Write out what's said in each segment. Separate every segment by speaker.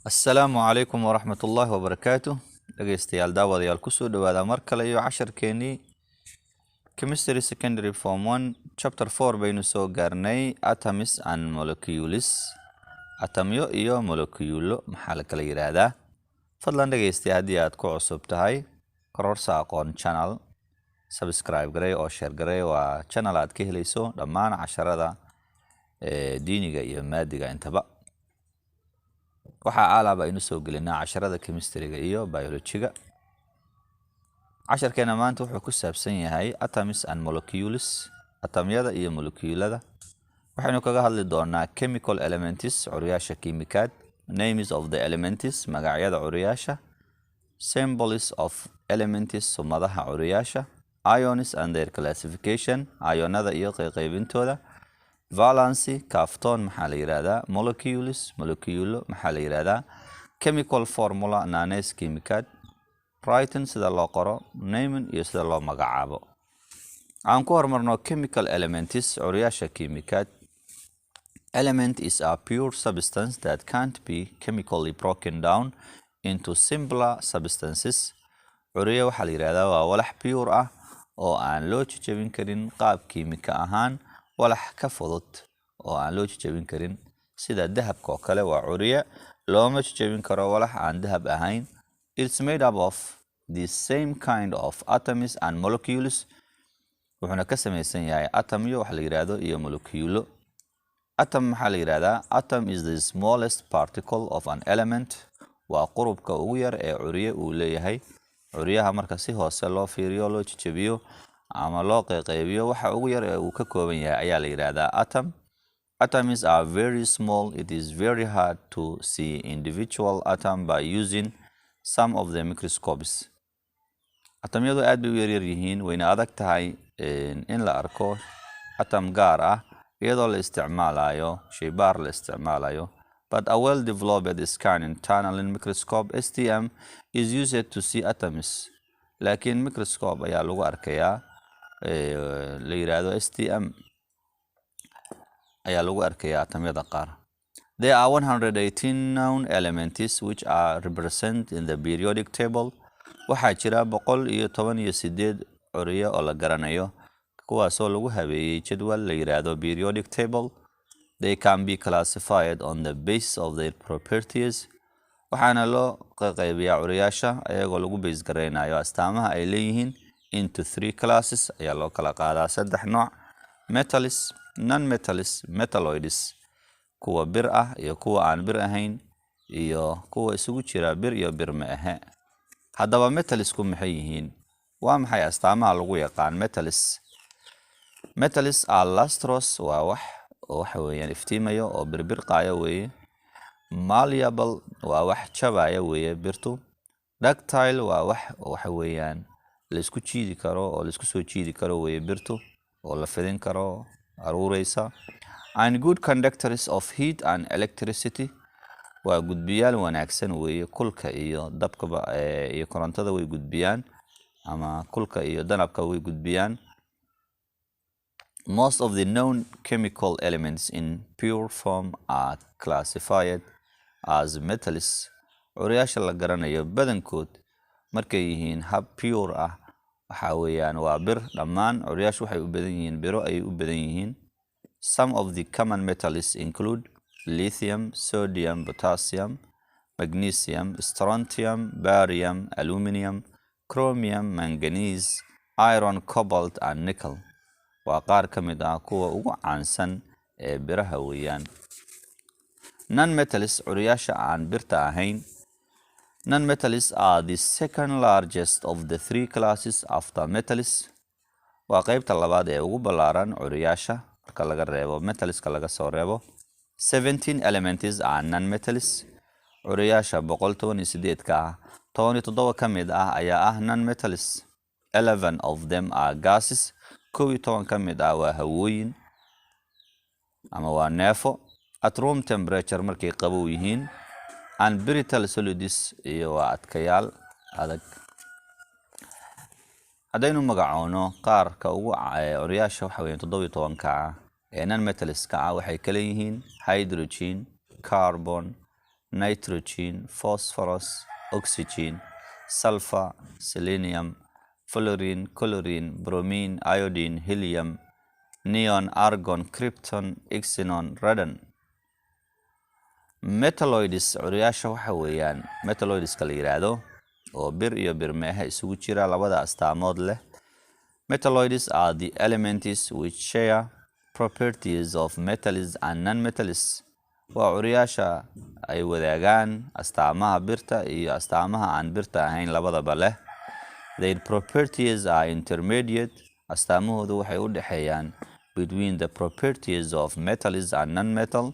Speaker 1: Asalaamu calaykum waraxmatullaahi wabarakaatuh. Dhegeystayaal daawadayaal ku soo dhawaada mar kale iyo casharkeenii Chemistry Secondary Form 1 Chapter 4 baynu soo gaarnay Atoms and Molecules. Atomyo iyo molekiyulo maxaa la kala yiraahdaa? Fadlan dhegeystayaal haddii aad ku cusub tahay kororsa aqoon channel subscribe garay oo share garay waa channel aad ka helayso dhammaan casharada diiniga iyo maadiga intaba. waxaa alaaba aynu soo gelinaa casharada chemistry-ga iyo biology-ga. casharkeena maanta wuxuu ku saabsan yahay atoms and molecules, atomyada iyo molekiyulada. waxaynu kaga hadli doonaa chemical elements, curiyaasha kiimikaad, names of the elements, magacyada curiyaasha, symbols of elements, sumadaha curiyaasha, ions and their classification, ionada iyo qaybintooda, valency kafton maxaa la yiraahdaa, molecules molekiyulo maxaa la yiraahdaa, chemical formula naanays kiimikaad, writing sida loo qoro, naming iyo sida loo magacaabo. aan ku hormarno chemical elements, curiyaasha kiimikaad. Element is a pure substance that can't be chemically broken down into simpler substances. curiya waxaa la yiraahdaa waa walax pure ah oo aan loo jajabin karin qaab kiimika ahaan walax ka fudud oo aan loo jajabin karin sida dahabka oo kale waa curiya looma jajabin karo walax aan dahab ahayn. It's made up of the same kind of atoms and molecules. wuxuuna ka samaysan yahay atomyo waxa la yiraahdo iyo molekiyulo. atom maxaa la yiraahdaa? Atom is the smallest particle of an element. waa qurubka ugu yar ee curiya uu leeyahay. curiyaha marka si hoose loo fiiriyo loo jajabiyo ama loo qaybiyo waxa ugu yar ee uu ka kooban yahay ayaa la yiraahdaa atom. Atoms are very small. It is very hard to see individual atom by using some of the microscopes. atomyadu aad bay u yaryar yihiin wayna adag tahay in la arko atom gaar ah iyadoo la isticmaalayo shaybaar la isticmaalayo. But a well-developed scanning tunneling microscope (STM) is used to see atoms. laakiin microscope ayaa lagu arkayaa la yiraahdo STM ayaa lagu arkayaa atomyada qaar. There are 118 known elements which are represented in the periodic table. waxaa jira 118 curiya oo la garanayo kuwaasoo lagu habeeyey jadwal la yiraahdo periodic table. They can be classified on the basis of their properties. waxaana loo qaybiyaa curiyaasha ayagoo lagu base gareynayo astaamaha ay leeyihiin into 3 classes ayaa loo kala qaadaa 3 nooc: metals, non-metals, metalloids, kuwa bir ah iyo kuwa aan bir ahayn, iyo kuwa isugu jira bir iyo bir ma aha. haddaba metalsku maxay yihiin? waa maxay astaamaha lagu yaqaan metals? Metals are lustrous, waa waxa weeyaan iftiimayo oo birbirqayo weeye. Malleable waa wax jabaya weeye birtu. Ductile waa waxa weeyaan la isku jiidi karo oo la isku soo jiidi karo weeye birtu oo la fidin karo aruureysa. And good conductors of heat and electricity waa gudbiyaal wanaagsan weeye. kulka iyo dabka iyo korontada way gudbiyaan ama kulka iyo danabka way gudbiyaan. Most of the known chemical elements in pure form are classified as metals. curiyaasha la garanayo badankood markay yihiin hab pure ah waxa weeyaan waa bir. dhammaan curiyaashu waxay u badan yihiin biro ay u badan yihiin. Some of the common metals include lithium, sodium, potassium, magnesium, strontium, barium, aluminum, chromium, manganese, iron, cobalt and nickel. waa qaar ka mid ah kuwa ugu caansan ee biraha weeyaan. Non-metals, curiyaasha aan birta ahayn. Non-metals are the second largest of the 3 classes after metals. waa qaybta labaad ee ugu ballaaran curiyaasha marka laga reebo metalska laga soo reebo. 17 elements are non-metals. curiyaasha 118 ka ah 17 ka mid ah ayaa ah non-metals. 11 of them are gases. 12 ka mid ah waa hawooyin ama waa neefo. At room temperature markay qabow yihiin. And brittle solids iyo waa adkayaal adag. haddaynu magacoono qaarka ugu curiyaasha waxa weeyaan 17 ka ah non-metals ka ah waxay kala yihiin hydrogen, carbon, nitrogen, phosphorus, oxygen, sulfur, selenium, fluorine, chlorine, bromine, iodine, helium, neon, argon, krypton, xenon, radon. Metalloids curyaasha waxa weeyaan metalloidska la yiraahdo oo bir iyo birmeeha isugu jira labada astaamood leh. Metalloids are the elements which share properties of metals and non-metals. Waa curyaasha ay wadaagaan astaamaha birta iyo astaamaha aan birta ahayn labadaba leh. Their properties are intermediate. Astaamahoodu waxay u dhaxeeyaan between the properties of metals and non-metal.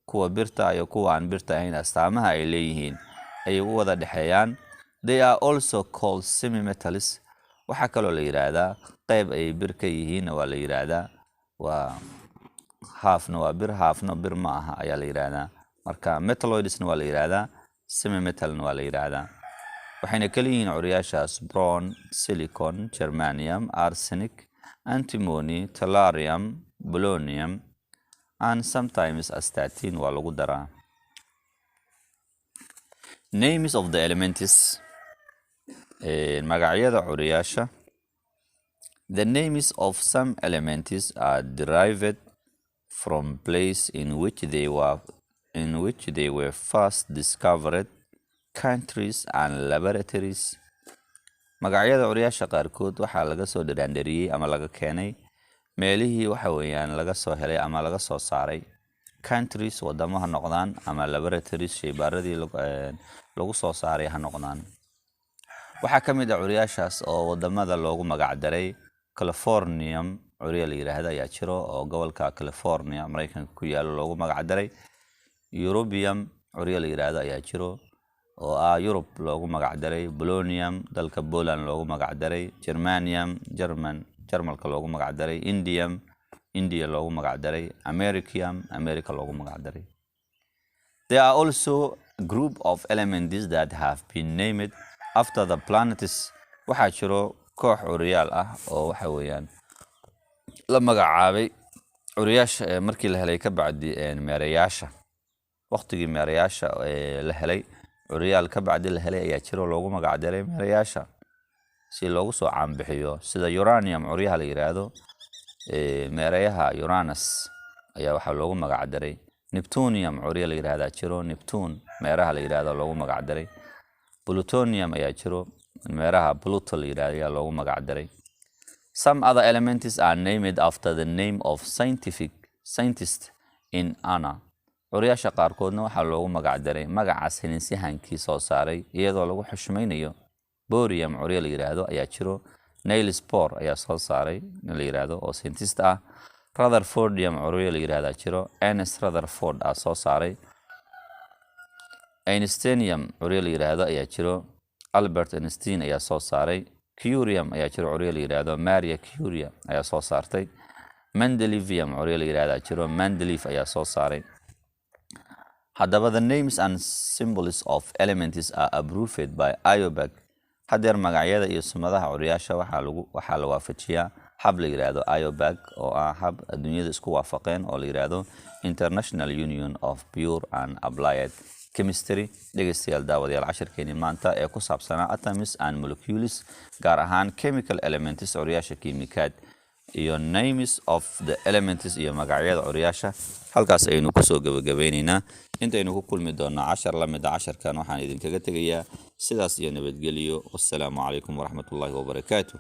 Speaker 1: Kuwa birta iyo kuwa aan birta ahayn astaamaha ay leeyihiin ay u wada dhaxeeyaan. They are also called semi-metals. Waxa kaloo la yiraahdaa qayb ay bir ka yihiin waa la yiraahdaa waa halfna waa bir halfna bir ma aha ayaa la yiraahdaa. Marka metalloidsna waa la yiraahdaa, semi-metalna waa la yiraahdaa. waxayna kala yihiin curyaashaas boron, silicon, germanium, arsenic, antimony, tellurium, polonium, and sometimes astatine waa lagu daraa. Names of the elements. Magacyada curyaasha. The names of some elements are derived from place in which they were first discovered, countries and laboratories. Magacyada curyaasha qaarkood waxaa laga soo dhiraandariyay ama laga keenay meelihii waxa weeyaan laga soo helay ama laga soo saaray. Countries wadamo ha noqdaan ama laboratories shaybaarradii lagu soo saaray ha noqdaan. waxaa ka mid ah curyaashaas oo wadamada loogu magac daray Californium curya la yiraahdo ayaa jiro oo gobolka California Mareykanka ku yaalo loogu magac daray. European curya la yiraahdo ayaa jiro oo Europe loogu magac daray. Polonium dalka Poland loogu magac daray. Germanium Jarmalka loogu magac daray. Indium India loogu magac daray. Americium America loogu magac daray. There are also a group of elements that have been named after the planets. waxaa jiro koox curyaal ah oo waxa weeyaan la magacaabay curyaasha markii la helay ka bacdi meerayaasha. waqtigii meerayaasha la helay curyaal ka bacdi la helay ayaa jiro loogu magac daray meerayaasha si loogu soo caanbixiyo. sida uranium curyaha la yiraahdo meerayaha Uranus ayaa waxa loogu magac daray. Neptunium curya la yiraahdo jiro Neptune meeraha la yiraahdo loogu magac daray. Plutonium ayaa jiro meeraha Pluto la yiraahdo ayaa loogu magac daray. Some other elements are named after the name of scientist in honor. curyaasha qaarkoodna waxaa loogu magac daray magaca saynisyahankii soo saaray iyadoo lagu xushmaynayo. Borium curya la yiraahdo ayaa jiro. Niels Bohr ayaa soo saaray la yiraahdo oo scientist ah. Rutherfordium curya la yiraahdo jiro. Ernest Rutherford ayaa soo saaray. Einsteinium curya la yiraahdo ayaa jiro. Albert Einstein ayaa soo saaray. Curium ayaa jiro curya la yiraahdo. Maria Curie ayaa soo saartay. Mendeleevium curya la yiraahdo jiro. Mendeleev ayaa soo saaray. Haddaba the names and symbols of elements are approved by IUPAC. hadeer magacyada iyo sumadaha curyaasha waxaa la waafajiyaa hab la yiraahdo IUPAC oo ah hab adduunyada isku waafaqeen oo la yiraahdo International Union of Pure and Applied Chemistry. dhegeystayaal daawadayaal casharkeeni maanta ee ku saabsanaa atoms and molecules gaar ahaan chemical elements curyaasha kiimikaad iyo names of the elements iyo magacyada curyaasha halkaas aynu ku soo gabagabaynaynaa. intaynu ku kulmi doonaa cashar la mid ah casharkan waxaan idinkaga tegayaa sidaas iyo nabadgelyo. wassalaamu calaykum waraxmatullaahi wabarakaatuh.